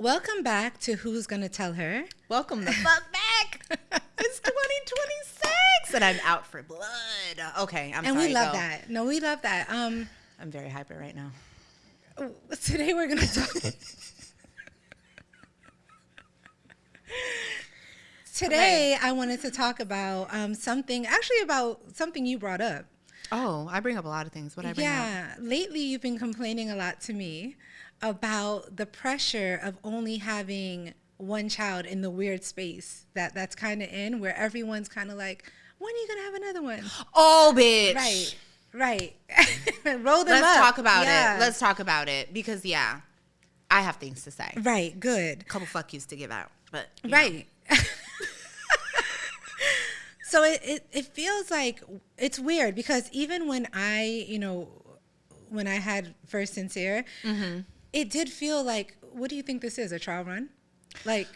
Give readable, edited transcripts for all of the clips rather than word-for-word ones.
Welcome back to Who's Gonna Tell Her. Welcome the fuck back. It's 2026 and I'm out for blood. Okay, I'm sorry. And we love go. that. No, we love that. I'm very hyper right now. Today we're gonna talk. Today I wanted to talk about something you brought up. Oh, I bring up a lot of things. What I bring up? Yeah, lately you've been complaining a lot to me about the pressure of only having one child in the weird space that's kind of in, where everyone's kind of like, when are you gonna have another one? Oh, bitch. Right. Roll them up. Let's talk about it. Let's talk about it because I have things to say. Right. Good. A couple fuck yous to give out, but right. So it feels like it's weird because even when I had first Sincere, mm-hmm. it did feel like, what do you think this is, a trial run? Like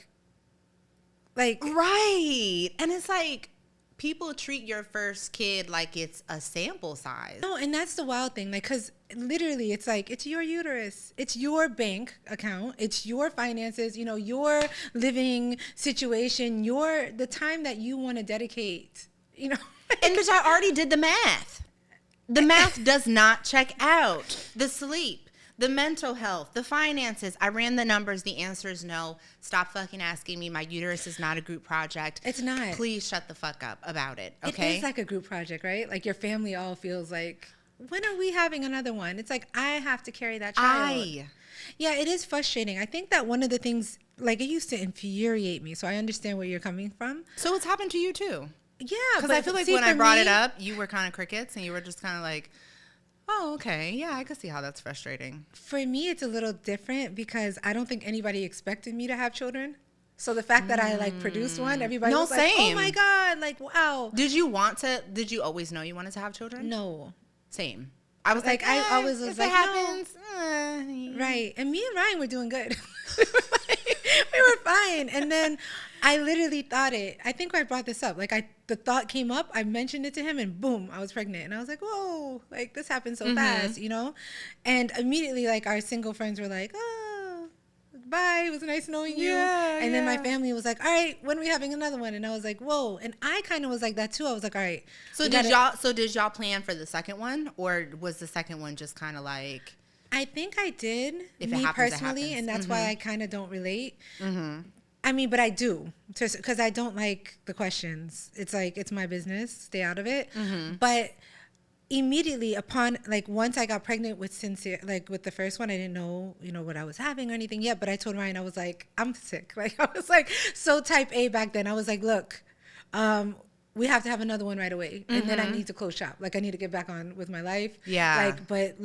right. And it's like people treat your first kid like it's a sample size. No, and that's the wild thing. Like, because literally it's like, it's your uterus. It's your bank account. It's your finances, your living situation, the time that you want to dedicate, And bitch, I already did the math. The math does not check out. The sleep, the mental health, the finances. I ran the numbers. The answer is no. Stop fucking asking me. My uterus is not a group project. It's not. Please shut the fuck up about it, okay? It is like a group project, right? Like your family all feels like, when are we having another one? It's like, I have to carry that child. Yeah, it is frustrating. I think that one of the things, like, it used to infuriate me. So I understand where you're coming from. So it's happened to you too. Yeah, because I feel like when I brought it up, you were kind of crickets and you were just kind of like, oh, okay. Yeah, I can see how that's frustrating. For me, it's a little different because I don't think anybody expected me to have children. So the fact that I produced one, everybody was like, oh my God, like, wow. Did you always know you wanted to have children? No. Same. I was like, I always was if like, it happens, right. And me and Ryan were doing good. We were fine. And then I literally thought I think I brought this up. Like the thought came up, I mentioned it to him and boom, I was pregnant. And I was like, whoa, like this happened so fast, And immediately like our single friends were like, oh, bye. It was nice knowing you. And then my family was like, all right, when are we having another one? And I was like, whoa. And I kind of was like that too. I was like, all right. So did y'all plan for the second one, or was the second one just kind of like? I think I did, if me it happens, personally, and that's why I kind of don't relate. Mm-hmm. I mean, but I do, because I don't like the questions. It's like, it's my business, stay out of it. Mm-hmm. But immediately upon, like, once I got pregnant with Sincere, like with the first one, I didn't know, what I was having or anything yet. But I told Ryan, I was like, I'm sick. Like, I was like so type A back then. I was like, look, we have to have another one right away. And then I need to close shop. Like, I need to get back on with my life. Yeah. Like, but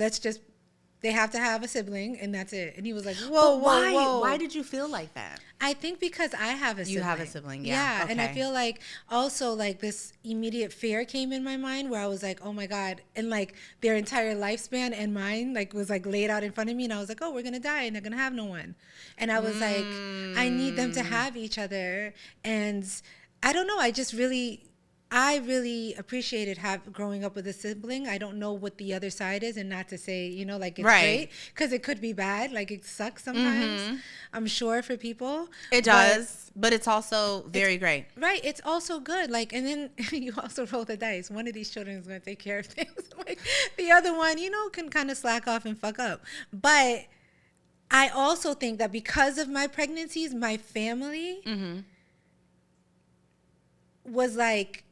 they have to have a sibling, and that's it. And he was like, whoa, whoa. Why did you feel like that? I think because I have a sibling. You have a sibling, yeah. Yeah, and I feel like also like this immediate fear came in my mind where I was like, oh my God. And like their entire lifespan and mine like was like laid out in front of me. And I was like, oh, we're going to die and they're going to have no one. And I was like, I need them to have each other. And I don't know, I really appreciated growing up with a sibling. I don't know what the other side is, and not to say, like it's great, because it could be bad. Like it sucks sometimes, I'm sure, for people. It does, but it's also very great. Right. It's also good. Like, and then you also roll the dice. One of these children is going to take care of things. Like the other one, can kind of slack off and fuck up. But I also think that because of my pregnancies, my family was like,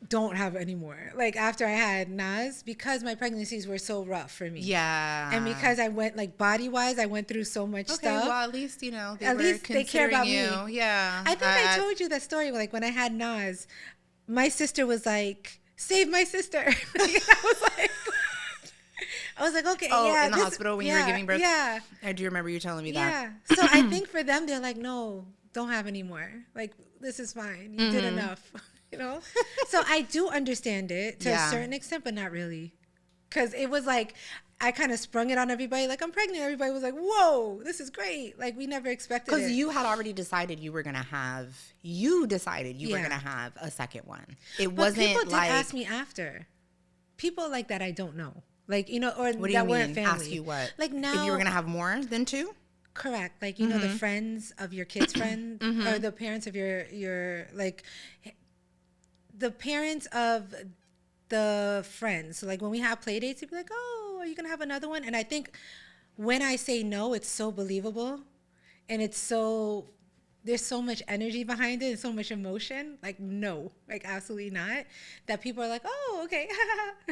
don't have any more. Like after I had Naz, because my pregnancies were so rough for me. Yeah. And because I went like body wise, I went through so much stuff. Okay, well at least they care about me. Yeah. I think I told you that story. Like when I had Naz, my sister was like, "Save my sister." I was like, okay, yeah. In the hospital when you were giving birth. Yeah. I do remember you telling me that. Yeah. So I think for them, they're like, no, don't have any more. Like this is fine. You did enough. So I do understand it to a certain extent, but not really. Because it was like, I kind of sprung it on everybody. Like, I'm pregnant. Everybody was like, whoa, this is great. Like, we never expected it. Because you had already decided you were going to have, were going to have a second one. It wasn't people did ask me after. People like that I don't know. Like, or what do that you weren't mean? family. Ask you what? Like now. If you were going to have more than two? Correct. Like, you know, the friends of your kids' friends, or the parents of your, like, the parents of the friends. So, like, when we have play dates, you'd be like, oh, are you going to have another one? And I think when I say no, it's so believable. And it's so, there's so much energy behind it and so much emotion. Like, no, like, absolutely not. That people are like, oh, okay.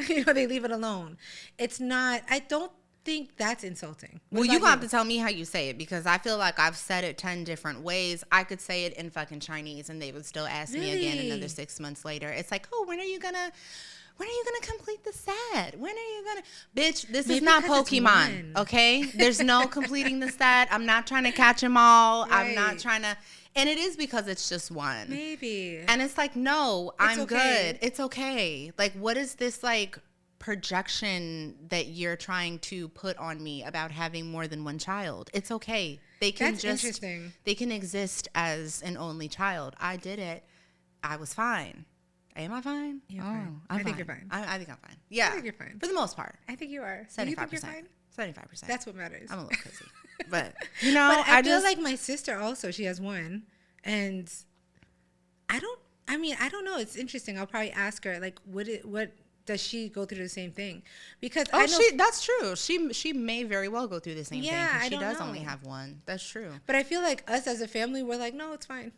You know, they leave it alone. It's not, I don't think that's insulting. What Well, you about gonna have to tell me how you say it, because I feel like I've said it 10 different ways. I could say it in fucking Chinese and they would still ask me again Really? another 6 months later. It's like, oh, when are you gonna complete the set? When are you gonna, bitch, this is Maybe not 'cause it's Pokemon, one. okay? There's no completing the set. I'm not trying to catch them all. I'm not Right. trying to, and it is because it's just one. Maybe. And it's like, no, I'm okay. good. It's okay. Like, what is this, like, projection that you're trying to put on me about having more than one child? It's okay. They can That's just, interesting. they can exist as an only child. I did it. I was fine. Am I fine? You're fine. I'm I think fine. you're fine. I think I'm fine. Yeah. I think you're fine. For the most part. I think you are. Do you think you're 75%. fine? 75%. That's what matters. I'm a little crazy. But, you know, But I feel just, like my sister also, she has one. And I don't know. It's interesting. I'll probably ask her, like, what does she go through the same thing? Because I know, that's true. She may very well go through the same Yeah, thing. 'Cause I she don't does know. only have one. That's true. but I feel like us as a family, we're like, no, it's fine.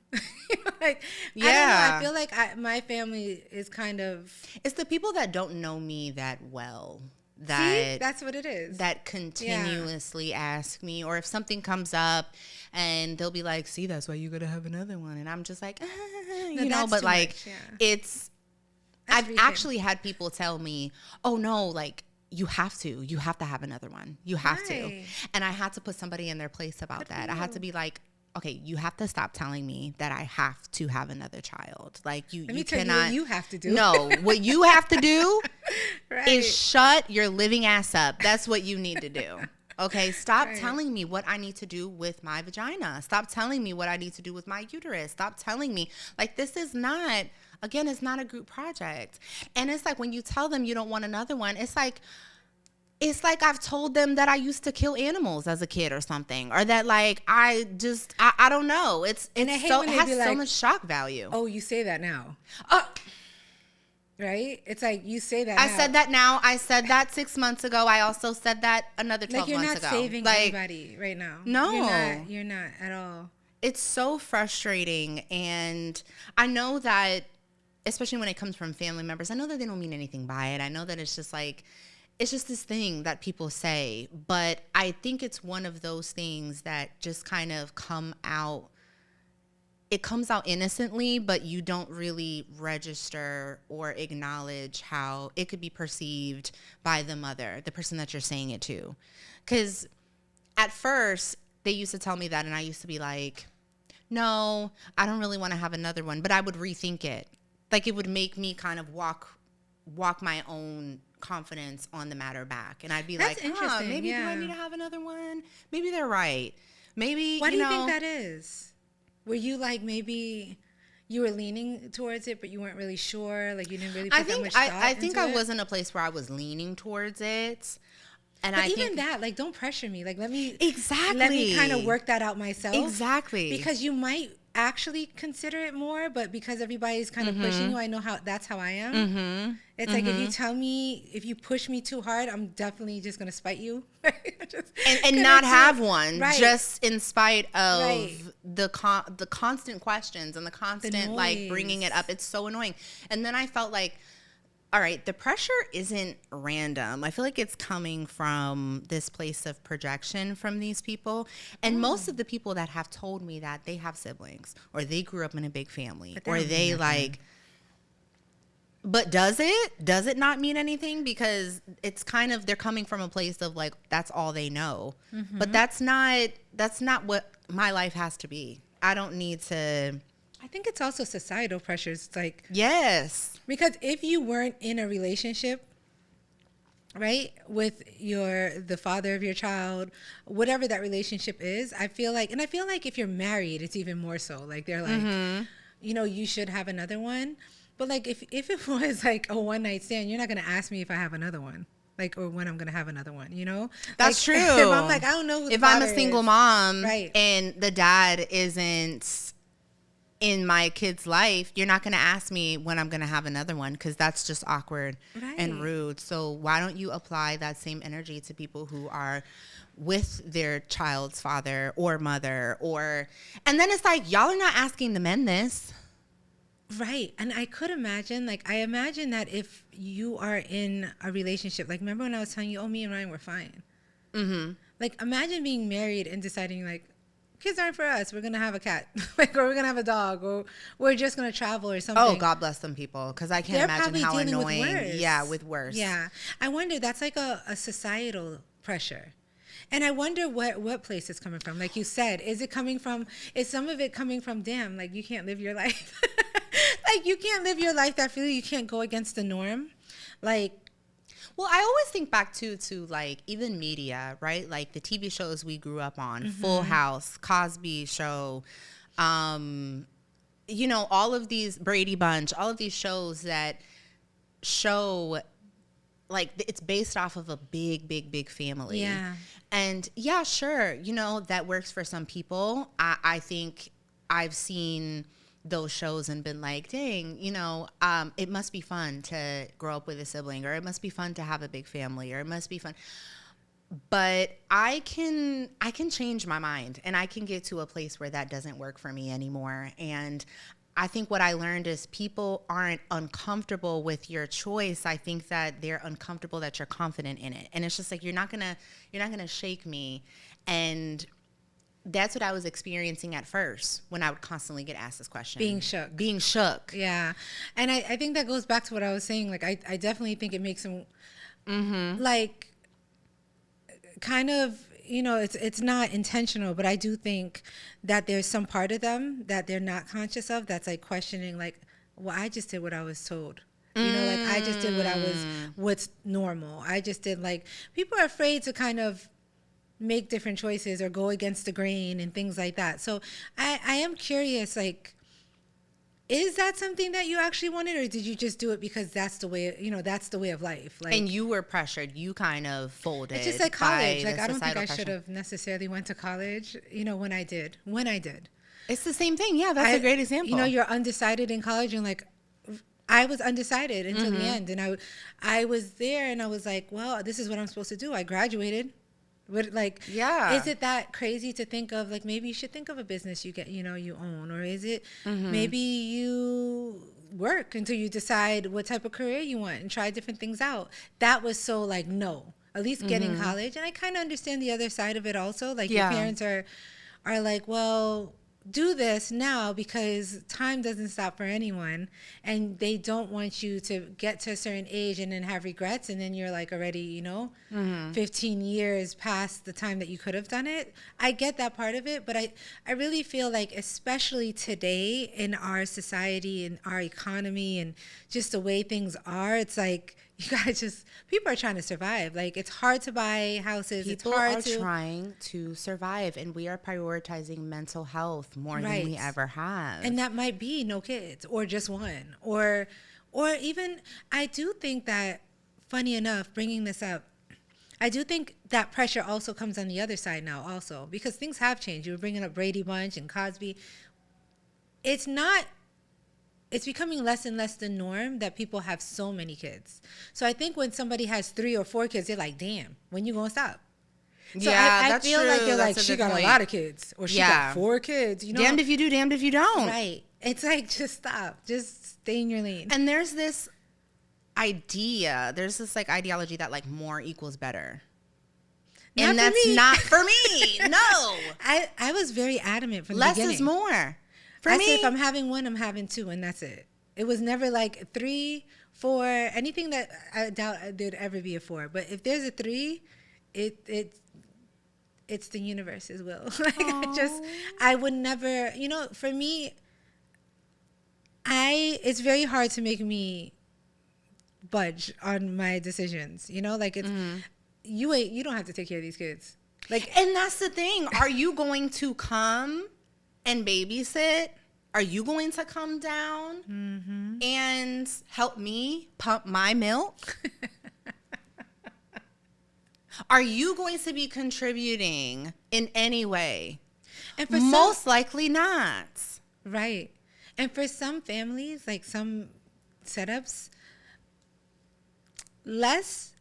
Like, Yeah. I don't know. I feel like my family is kind of, It's the people that don't know me that well see, that that's what it is. that continuously ask me, or if something comes up and they'll be like, see, that's why you gotta have another one, and I'm just like, you know, that's but too like, much, yeah. it's, That's I've recent. actually had people tell me, oh no, like, you have to have another one, you have to. Why? And I had to put somebody in their place about Good for that. I had to you. be like, okay, you have to stop telling me that I have to have another child. Like, you Let me you tell cannot, you what you have to do. no, what you have to do Right. is shut your living ass up. That's what you need to do. Okay, stop Right. telling me what I need to do with my vagina. Stop telling me what I need to do with my uterus. Stop telling me, like, this is not, again, it's not a group project. And it's like, when you tell them you don't want another one, it's like I've told them that I used to kill animals as a kid or something, or that, like, I don't know. And I hate so, when it they has be so like, much shock value. oh, you say that now, right? It's like, you say that I now. said that now. I said that 6 months ago. I also said that another 12 Like, you're months not ago. saving Like, anybody right now. No. You're not at all. it's so frustrating. And I know that, especially when it comes from family members, I know that they don't mean anything by it. I know that it's just like, it's just this thing that people say. But I think it's one of those things that just kind of come out. It comes out innocently, but you don't really register or acknowledge how it could be perceived by the mother, the person that you're saying it to. Because at first, they used to tell me that, and I used to be like, no, I don't really want to have another one. But I would rethink it. Like, it would make me kind of walk my own confidence on the matter back. And I'd be That's like, interesting, maybe do I yeah. need to have another one? Maybe they're right. Maybe, Why do you know, think that is? Were you like, maybe you were leaning towards it, but you weren't really sure? Like, you didn't really put that much thought I think into I it? was in a place where I was leaning towards it. And But I even think that, like, don't pressure me. Like, let me Exactly. kind of work that out myself. Exactly. Because you might actually consider it more, but because everybody's kind of pushing you, I know that's how I am. Mm-hmm. It's like, if you tell me, if you push me too hard, I'm definitely just gonna spite you. and not have one, Right. just in spite of Right. the constant questions and the constant like bringing it noise. up. It's so annoying. And then I felt like, all right, the pressure isn't random. I feel like it's coming from this place of projection from these people. And most of the people that have told me that, they have siblings, or they grew up in a big family, But that or don't mean they nothing. like. But does it? Does it not mean anything? Because it's kind of, they're coming from a place of like, that's all they know. But that's not what my life has to be. I don't need to. I think it's also societal pressures. It's like, Yes. because if you weren't in a relationship, right, with the father of your child, whatever that relationship is, I feel like if you're married, it's even more so. Like, they're like, you know, you should have another one. But like, if it was like a one night stand, you're not gonna ask me if I have another one. like, or when I'm gonna have another one. You know, That's like, true. If I'm like, I don't know who the if I'm a father single is. mom, Right. and the dad isn't in my kid's life, you're not going to ask me when I'm going to have another one, because that's just awkward and Right. rude. So why don't you apply that same energy to people who are with their child's father or mother? Or, and then it's like, y'all are not asking the men this. Right. And I could imagine, like, I imagine that if you are in a relationship, like, remember when I was telling you, oh, me and Ryan were fine. Mm-hmm. Like, imagine being married and deciding, like, kids aren't for us. We're going to have a cat, like, or we're going to have a dog, or we're just going to travel or something. Oh, God bless them people, because I can't They're imagine probably how dealing annoying. with worse. Yeah, with worse. Yeah. I wonder, that's like a societal pressure. And I wonder what place it's coming from. Like you said, is some of it coming from, damn, like you can't live your life. Like you can't live your life that freely. You can't go against the norm. Like, well, I always think back to like even media, right? Like the TV shows we grew up on, Full House, Cosby Show, you know, all of these, Brady Bunch, all of these shows that show like it's based off of a big family. Yeah. And yeah, sure, you know, that works for some people. I think I've seen those shows and been like, dang, you know, it must be fun to grow up with a sibling, or it must be fun to have a big family, or it must be fun. But I can change my mind, and I can get to a place where that doesn't work for me anymore. And I think what I learned is people aren't uncomfortable with your choice. I think that they're uncomfortable that you're confident in it. And it's just like, you're not gonna shake me. And that's what I was experiencing at first when I would constantly get asked this question. Being shook. Yeah. Yeah. And I think that goes back to what I was saying. Like, I definitely think it makes them like kind of, you know, it's not intentional, but I do think that there's some part of them that they're not conscious of that's like questioning, like, well, I just did what I was told. You know, like I just did what's normal. I just did, like, people are afraid to kind of make different choices or go against the grain and things like that. So I am curious, like, is that something that you actually wanted, or did you just do it because that's the way, you know, that's the way of life? Like, And you were pressured. You kind of folded. it's just like college. Like, I don't think I pressure. should have necessarily went to college, you know, when I did. It's the same thing. Yeah, that's a great example. You know, you're undecided in college, and like, I was undecided until the end, and I was there, and I was like, well, this is what I'm supposed to do. I graduated. But like, yeah, is it that crazy to think of, like, maybe you should think of a business you own, or is it maybe you work until you decide what type of career you want and try different things out? That was so like, no, at least get in college. And I kind of understand the other side of it also. Like, your parents are like, well, do this now because time doesn't stop for anyone, and they don't want you to get to a certain age and then have regrets, and then you're like already, you know, 15 years past the time that you could have done it. I get that part of it, but I really feel like, especially today in our society and our economy and just the way things are, it's like, you gotta just, people are trying to survive. Like, it's hard to buy houses. People it's hard are to trying to survive, and we are prioritizing mental health more than we ever have. And that might be no kids, or just one, or even, I do think that, funny enough, bringing this up, I do think that pressure also comes on the other side now also, because things have changed. You were bringing up Brady Bunch and Cosby. It's becoming less and less the norm that people have so many kids. So I think when somebody has 3 or 4 kids, they're like, damn, when you gonna stop? So yeah, I that's feel true. like they're That's like, a she good got point. a lot of kids, or she got 4 kids. You know, Damned if you do, damned if you don't. right? It's like, just stop, just stay in your lane. And there's this like ideology that like more equals better. Not and for that's me. not for me. No. I was very adamant from the Less beginning. is more. For I me, said, if I'm having one, I'm having 2, and that's it. It was never like 3, 4, anything that I doubt there'd ever be a 4. But if there's a 3, it's the universe's will. Like, I would never, you know, for me, it's very hard to make me budge on my decisions. You know, like, it's you don't have to take care of these kids. Like, and that's the thing. Are you going to come and babysit? Are you going to come down and help me pump my milk? Are you going to be contributing in any way? And for Most likely not. right. And for some families, like some setups, less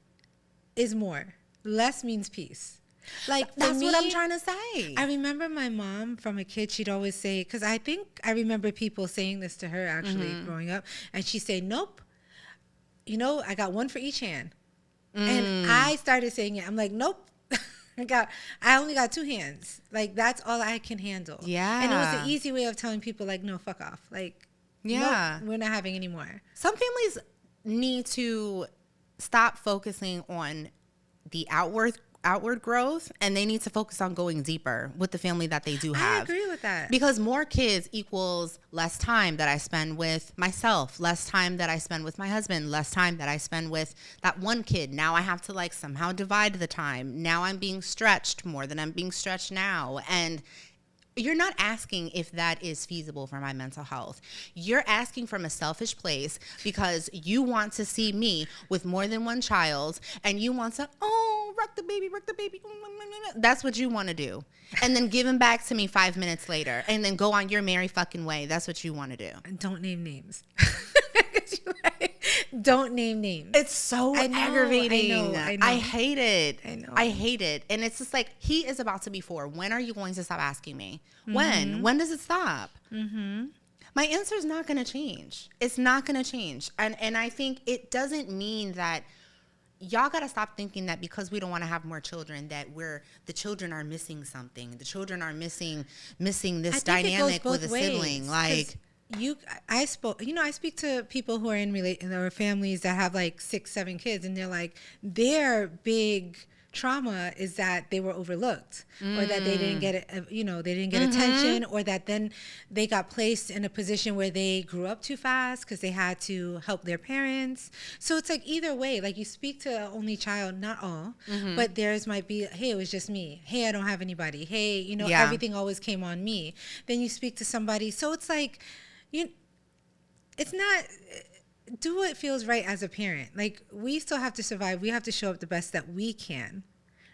is more. Less means peace. Like for That's me, what I'm trying to say. I remember my mom from a kid, she'd always say, because I think I remember people saying this to her actually growing up, and she'd say, nope, you know, I got one for each hand. And I started saying it. I'm like, nope. I only got two hands. Like, that's all I can handle. Yeah. And it was an easy way of telling people, like, no, fuck off. Like, Yeah. nope, we're not having any more. Some families need to stop focusing on the outward growth, and they need to focus on going deeper with the family that they do have. I agree with that. Because more kids equals less time that I spend with myself, less time that I spend with my husband, less time that I spend with that one kid. Now I have to like somehow divide the time. Now I'm being stretched more than I'm being stretched now. And you're not asking if that is feasible for my mental health. You're asking from a selfish place because you want to see me with more than one child, and you want to, rock the baby. That's what you want to do. And then give him back to me 5 minutes later and then go on your merry fucking way. That's what you want to do. And don't name names. Don't name names. It's so aggravating. I know. I hate it. I know. I hate it. And it's just like, he is about to be 4. When are you going to stop asking me? When? When does it stop? My answer is not going to change. It's not going to change. And I think it doesn't mean that y'all got to stop thinking that because we don't want to have more children that the children are missing something. The children are missing this dynamic with a sibling. Like, I speak to people who are in or families that have like 6, 7 kids, and they're like, their big trauma is that they were overlooked, or that they didn't get it, they didn't get attention, or that then they got placed in a position where they grew up too fast because they had to help their parents. So it's like either way, like you speak to an only child, not all, but theirs might be, hey, it was just me. Hey, I don't have anybody. Hey, everything always came on me. Then you speak to somebody. So it's like, it's not, do what feels right as a parent. Like, we still have to survive. We have to show up the best that we can,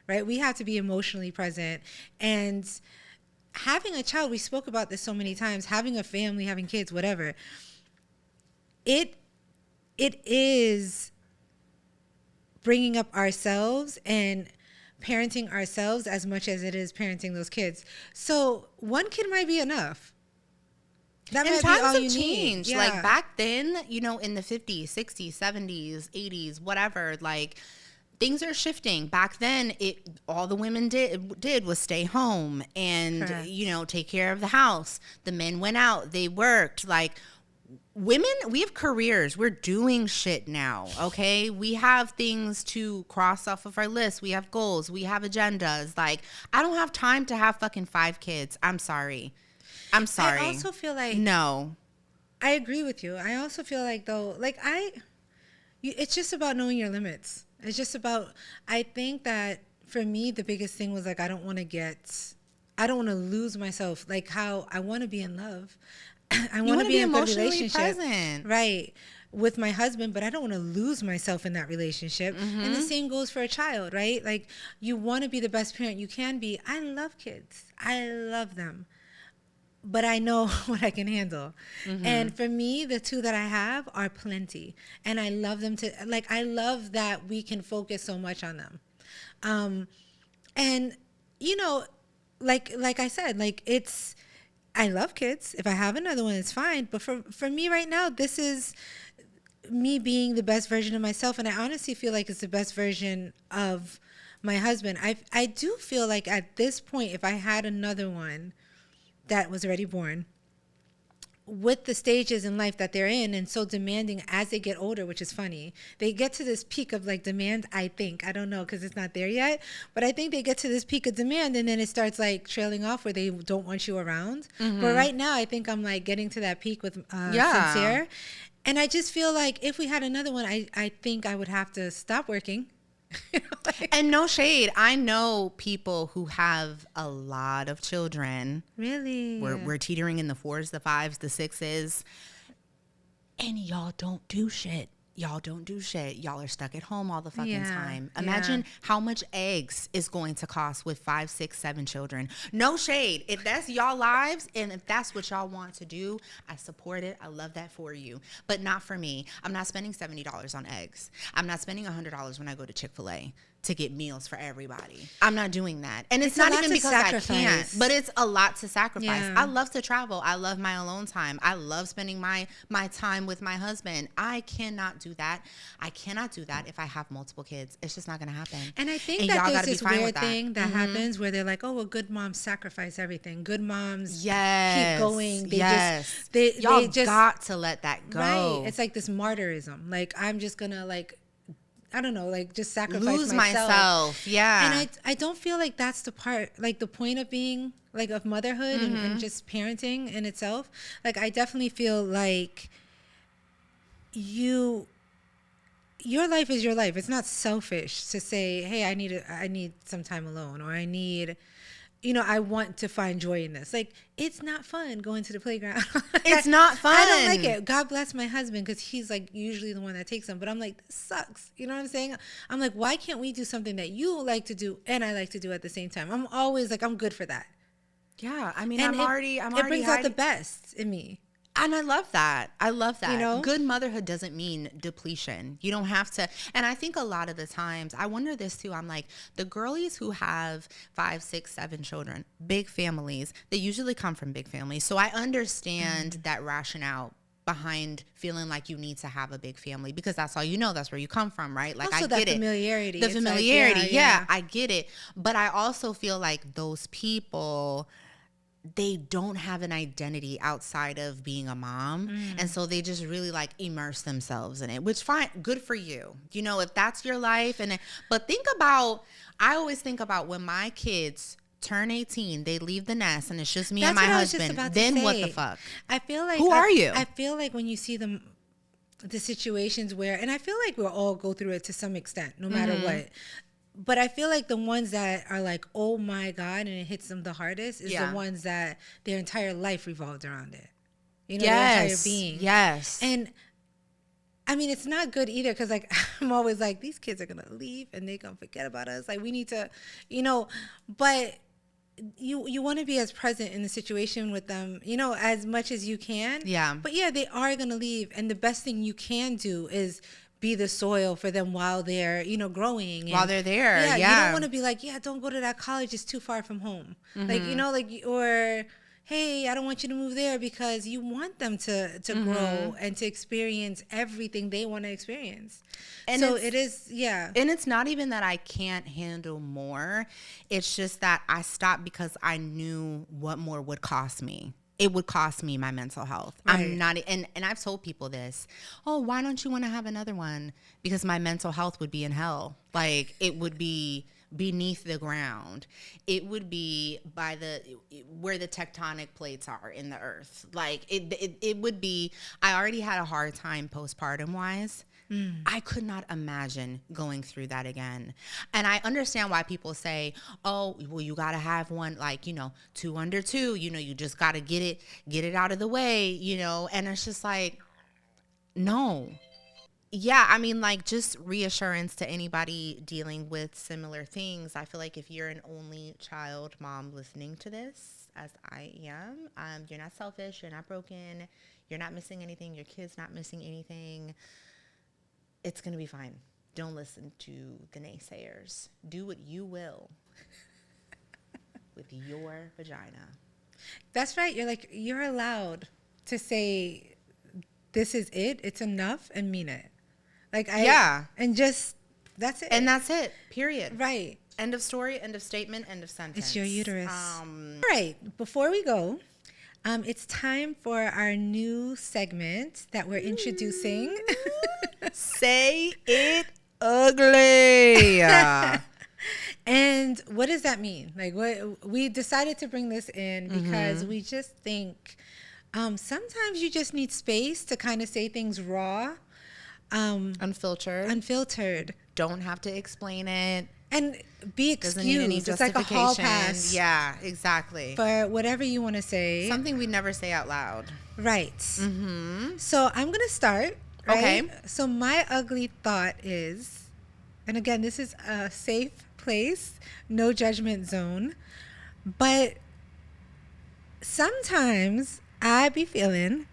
right? We have to be emotionally present. And having a child, we spoke about this so many times, having a family, having kids, whatever, it is bringing up ourselves and parenting ourselves as much as it is parenting those kids. So one kid might be enough. That and might times be all have you changed. need. Like back then, in the 50s, 60s, 70s, 80s, whatever, like things are shifting. Back then, all the women did was stay home and, Correct. Take care of the house. The men went out, they worked. Like, women, we have careers. We're doing shit now, okay? We have things to cross off of our list. We have goals. We have agendas. Like, I don't have time to have fucking 5 kids. I'm sorry. I also feel like, no. I agree with you. I also feel like, though, like it's just about knowing your limits. It's just about, I think that for me, the biggest thing was like, I don't want to lose myself. Like how I want to be in love. I want to be in a good relationship. Present. Right. With my husband, but I don't want to lose myself in that relationship. And the same goes for a child, right? Like, you want to be the best parent you can be. I love kids. I love them. But I know what I can handle. And for me, the 2 that I have are plenty. And I love them I love that we can focus so much on them. And, like I said, like I love kids. If I have another one, it's fine. But for me right now, this is me being the best version of myself. And I honestly feel like it's the best version of my husband. I do feel like at this point, if I had another one that was already born, with the stages in life that they're in and so demanding as they get older, which is funny, they get to this peak of like demand, I don't know, because it's not there yet, but I think they get to this peak of demand and then it starts like trailing off where they don't want you around. But right now I think I'm like getting to that peak with Sincere, and I just feel like if we had another one, I think I would have to stop working. And no shade, I know people who have a lot of children. Really? We're teetering in the 4s, the 5s, the 6s, and y'all don't do shit. y'all don't do shit. Y'all are stuck at home all the fucking Yeah, time. Imagine how much eggs is going to cost with 5, 6, 7 children. No shade. If that's y'all lives and if that's what y'all want to do, I support it. I love that for you. But not for me. I'm not spending $70 on eggs. I'm not spending $100 when I go to Chick-fil-A to get meals for everybody. I'm not doing that. And it's a not lot even to because I sacrifice. can't, but it's a lot to sacrifice. Yeah. I love to travel. I love my alone time. I love spending my time with my husband. I cannot do that. I cannot do that if I have multiple kids. It's just not going to happen. And I think And that y'all there's gotta be this fine with weird that. thing that happens where they're like, oh, well, good moms sacrifice everything. Good moms Yes. keep going. They yes. just, they y'all just, got to let that go. right. It's like this martyrism. Like, I'm just going to like, I don't know, like just sacrifice lose myself. myself. Yeah. And I don't feel like that's the part, like the point of being, like of motherhood and just parenting in itself. Like, I definitely feel like your life is your life. It's not selfish to say, hey, I need some time alone, or I need, I want to find joy in this. Like, it's not fun going to the playground. It's not fun. I don't like it. God bless my husband, because he's like usually the one that takes them. But I'm like, this sucks. You know what I'm saying? I'm like, why can't we do something that you like to do and I like to do at the same time? I'm always like, I'm good for that. Yeah. I mean, And it brings out the best in me. And I love that. I love that. You Good motherhood doesn't mean depletion. You don't have to. And I think a lot of the times, I wonder this too. I'm like, the girlies who have 5, 6, 7 children, big families, they usually come from big families. So I understand that rationale behind feeling like you need to have a big family, because that's all you know. That's where you come from, right? Like, also, I get that familiarity. it. The It's familiarity. like, yeah, I get it. But I also feel like those people, they don't have an identity outside of being a mom. And so they just really like immerse themselves in it, which fine, good for you. If that's your life. But I always think about when my kids turn 18, they leave the nest and it's just me and my husband. Then what the fuck? I feel like, who are you? I feel like when you see the situations where, and I feel like we'll all go through it to some extent, no matter what. But I feel like the ones that are like, oh my God, and it hits them the hardest is the ones that their entire life revolved around it. Their entire being. Yes. And I mean, it's not good either, because like, I'm always like, these kids are going to leave and they're going to forget about us. Like, we need to, but you want to be as present in the situation with them, as much as you can. Yeah. But yeah, they are going to leave. And the best thing you can do is be the soil for them while they're, growing. While they're there. Yeah. You don't want to be like, yeah, don't go to that college. It's too far from home. Or, hey, I don't want you to move there, because you want them to grow and to experience everything they want to experience. And so it is, yeah. And it's not even that I can't handle more. It's just that I stopped because I knew what more would cost me. It would cost me my mental health. Right. I'm not, and I've told people this. Oh, why don't you want to have another one? Because my mental health would be in hell. Like, it would be beneath the ground. It would be where the tectonic plates are in the earth. Like, it would be, I already had a hard time postpartum wise. I could not imagine going through that again. And I understand why people say, oh, well, you got to have one, like, 2 under 2, you just got to get it out of the way, and it's just like, no. Yeah, I mean, like, just reassurance to anybody dealing with similar things. I feel like if you're an only child mom listening to this, as I am, you're not selfish, you're not broken, you're not missing anything, your kid's not missing anything. It's going to be fine. Don't listen to the naysayers. Do what you will with your vagina. That's right. You're allowed to say, this is it. It's enough, and mean it. And just, that's it. And that's it. Period. Right. End of story, end of statement, end of sentence. It's your uterus. All right. Before we go, it's time for our new segment that we're introducing. Say it ugly. And what does that mean? Like, what we decided to bring this in because we just think sometimes you just need space to kind of say things raw, unfiltered. Don't have to explain it. And be excused. Doesn't need any it's like a hall pass. Yeah, exactly. For whatever you want to say. Something we never say out loud. Right. So I'm going to start. Okay. So my ugly thought is, and again, this is a safe place, no judgment zone, but sometimes I be feeling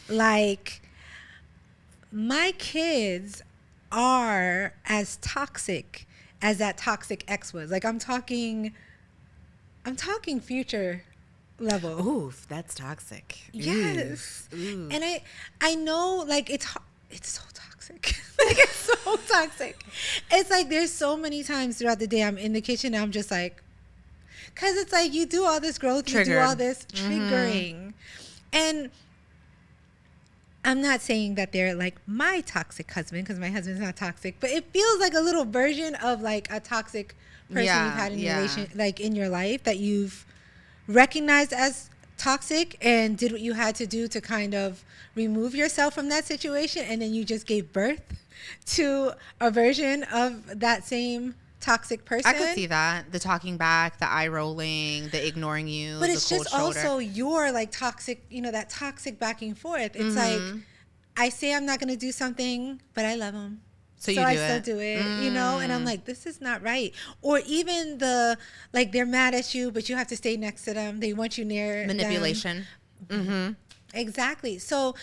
like my kids are as toxic as that toxic ex was. Like I'm talking future level. Oof, that's toxic. Yes. Ooh. And I know like it's so toxic. Like it's so toxic. It's like there's so many times throughout the day I'm in the kitchen and I'm just like, cause it's like you do all this growth, you do all this triggering. And I'm not saying that they're like my toxic husband, because my husband's not toxic, but it feels like a little version of like a toxic person you've had in your relation, like in your life, that you've recognized as toxic and did what you had to do to kind of remove yourself from that situation, and then you just gave birth to a version of that same toxic person. I could see that. The talking back, the eye rolling, the ignoring you, but the it's cold just shoulder. also your like toxic, that toxic back and forth. It's like I say I'm not going to do something, but I love him. So I still do it, and I'm like, this is not right. Or even like they're mad at you, but you have to stay next to them. They want you near manipulation. Them. Exactly. So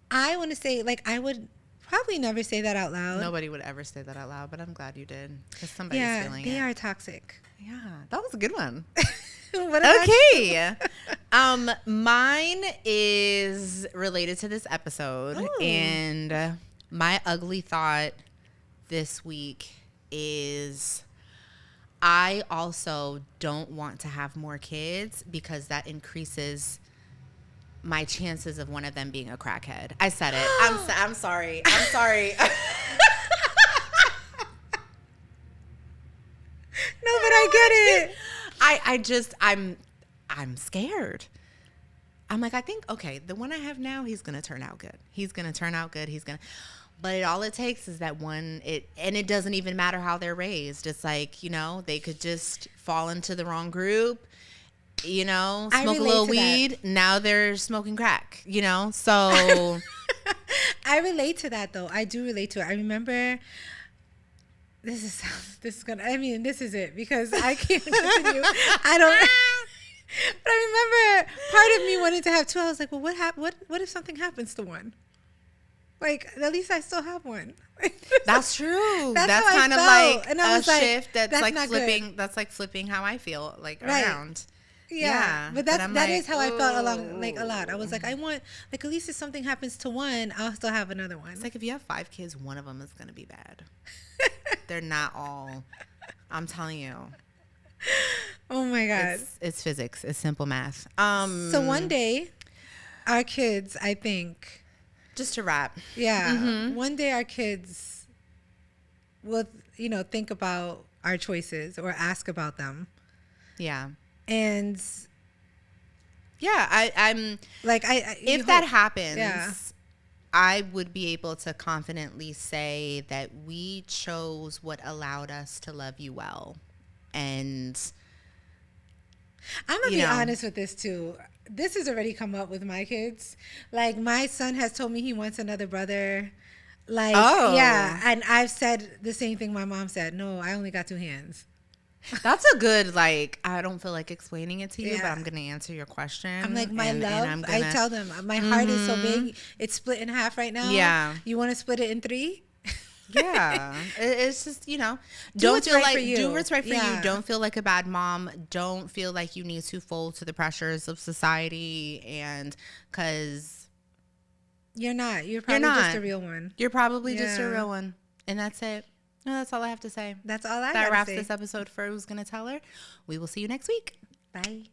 I want to say, like, I would probably never say that out loud. Nobody would ever say that out loud, but I'm glad you did, because somebody's feeling it. Yeah, they are toxic. Yeah, that was a good one. What about Okay. Mine is related to this episode. Ooh. And my ugly thought this week is I also don't want to have more kids, because that increases my chances of one of them being a crackhead. I said it. I'm sorry. I'm sorry. No, but I get it. I'm scared. I'm like, I think, okay, the one I have now, he's going to turn out good. But all it takes is that one, and it doesn't even matter how they're raised. It's like, they could just fall into the wrong group, smoke a little weed. Now they're smoking crack, so. I relate to that, though. I do relate to it. I remember, this is it, because I can't continue. But I remember part of me wanted to have two. I was like, well, what if something happens to one? Like, at least I still have one. That's true. That's kind of felt. like and I a was like, shift that's like flipping. Good. That's like flipping how I feel, like Right. around. Yeah, but that is how I felt a lot. I was like, I want, like, at least if something happens to one, I'll still have another one. It's like if you have 5 kids, one of them is going to be bad. They're not all. I'm telling you. Oh my God. It's physics. It's simple math. So one day, our kids, I think. Just to wrap. Yeah. One day our kids will, think about our choices or ask about them. Yeah. And yeah, I'm like, if that happens, yeah. I would be able to confidently say that we chose what allowed us to love you well. And I'm going to be honest with this too. This has already come up with my kids. Like, my son has told me he wants another brother. Like, yeah. And I've said the same thing my mom said. No, I only got 2 hands. That's a good, like, I don't feel like explaining it to you, but I'm going to answer your question. I'm like, my love, I tell them, my heart is so big. It's split in half right now. Yeah. You want to split it in 3? Yeah. It's just, do don't what's feel right like, for you. do what's right for Yeah. you. Don't feel like a bad mom. Don't feel like you need to fold to the pressures of society. And because you're not. You're probably just a real one. You're probably just a real one. And that's it. No, that's all I have to say. That's all I got to say. That wraps this episode for Who's Gonna Tell Her. We will see you next week. Bye.